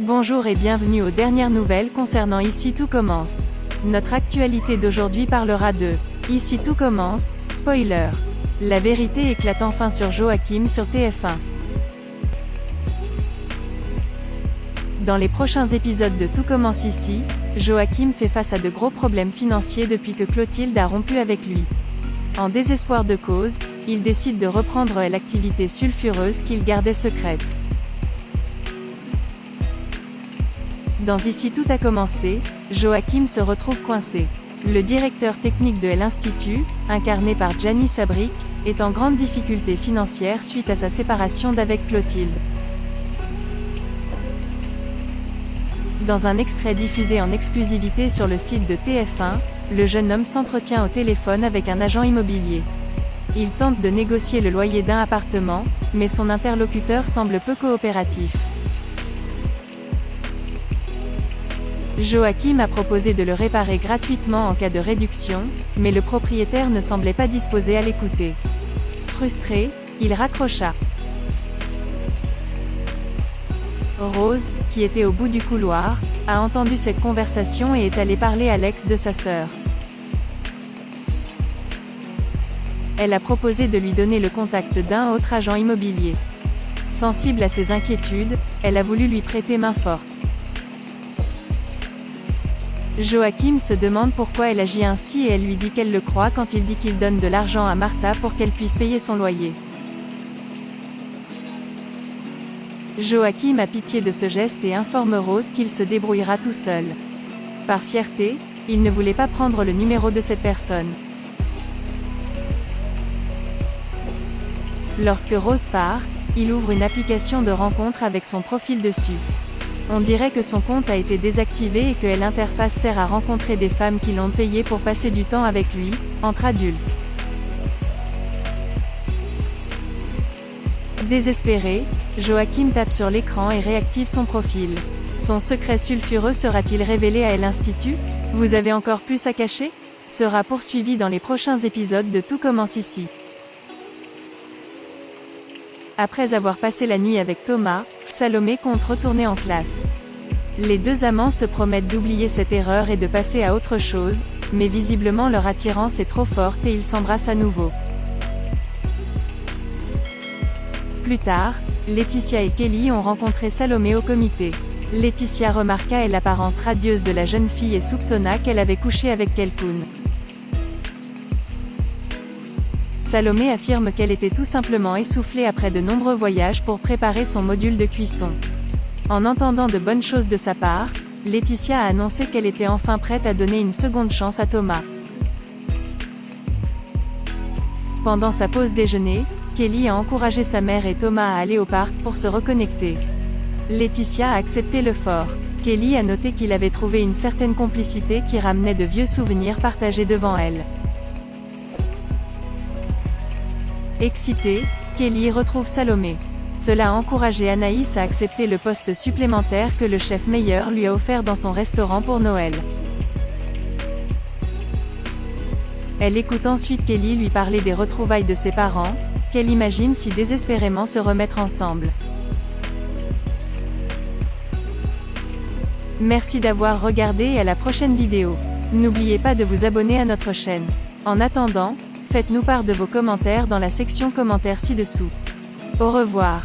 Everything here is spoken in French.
Bonjour et bienvenue aux dernières nouvelles concernant Ici tout commence. Notre actualité d'aujourd'hui parlera de Ici tout commence, spoiler. La vérité éclate enfin sur Joachim sur TF1. Dans les prochains épisodes de Tout commence ici, Joachim fait face à de gros problèmes financiers depuis que Clotilde a rompu avec lui. En désespoir de cause, il décide de reprendre l'activité sulfureuse qu'il gardait secrète. Dans Ici tout a commencé, Joachim se retrouve coincé. Le directeur technique de l'Institut, incarné par Gianni Sabric, est en grande difficulté financière suite à sa séparation d'avec Clotilde. Dans un extrait diffusé en exclusivité sur le site de TF1, le jeune homme s'entretient au téléphone avec un agent immobilier. Il tente de négocier le loyer d'un appartement, mais son interlocuteur semble peu coopératif. Joachim a proposé de le réparer gratuitement en cas de réduction, mais le propriétaire ne semblait pas disposé à l'écouter. Frustré, il raccrocha. Rose, qui était au bout du couloir, a entendu cette conversation et est allée parler à l'ex de sa sœur. Elle a proposé de lui donner le contact d'un autre agent immobilier. Sensible à ses inquiétudes, elle a voulu lui prêter main forte. Joachim se demande pourquoi elle agit ainsi et elle lui dit qu'elle le croit quand il dit qu'il donne de l'argent à Martha pour qu'elle puisse payer son loyer. Joachim a pitié de ce geste et informe Rose qu'il se débrouillera tout seul. Par fierté, il ne voulait pas prendre le numéro de cette personne. Lorsque Rose part, il ouvre une application de rencontre avec son profil dessus. On dirait que son compte a été désactivé et que l'interface sert à rencontrer des femmes qui l'ont payé pour passer du temps avec lui, entre adultes. Désespéré, Joachim tape sur l'écran et réactive son profil. Son secret sulfureux sera-t-il révélé à l'Institut? Vous avez encore plus à cacher? Sera poursuivi dans les prochains épisodes de Tout commence ici. Après avoir passé la nuit avec Thomas, Salomé compte retourner en classe. Les deux amants se promettent d'oublier cette erreur et de passer à autre chose, mais visiblement leur attirance est trop forte et ils s'embrassent à nouveau. Plus tard, Laetitia et Kelly ont rencontré Salomé au comité. Laetitia remarqua l'apparence radieuse de la jeune fille et soupçonna qu'elle avait couché avec quelqu'un. Salomé affirme qu'elle était tout simplement essoufflée après de nombreux voyages pour préparer son module de cuisson. En entendant de bonnes choses de sa part, Laetitia a annoncé qu'elle était enfin prête à donner une seconde chance à Thomas. Pendant sa pause déjeuner, Kelly a encouragé sa mère et Thomas à aller au parc pour se reconnecter. Laetitia a accepté le fort. Kelly a noté qu'il avait trouvé une certaine complicité qui ramenait de vieux souvenirs partagés devant elle. Excitée, Kelly retrouve Salomé. Cela a encouragé Anaïs à accepter le poste supplémentaire que le chef Meyer lui a offert dans son restaurant pour Noël. Elle écoute ensuite Kelly lui parler des retrouvailles de ses parents, qu'elle imagine si désespérément se remettre ensemble. Merci d'avoir regardé et à la prochaine vidéo. N'oubliez pas de vous abonner à notre chaîne. En attendant, faites-nous part de vos commentaires dans la section commentaires ci-dessous. Au revoir.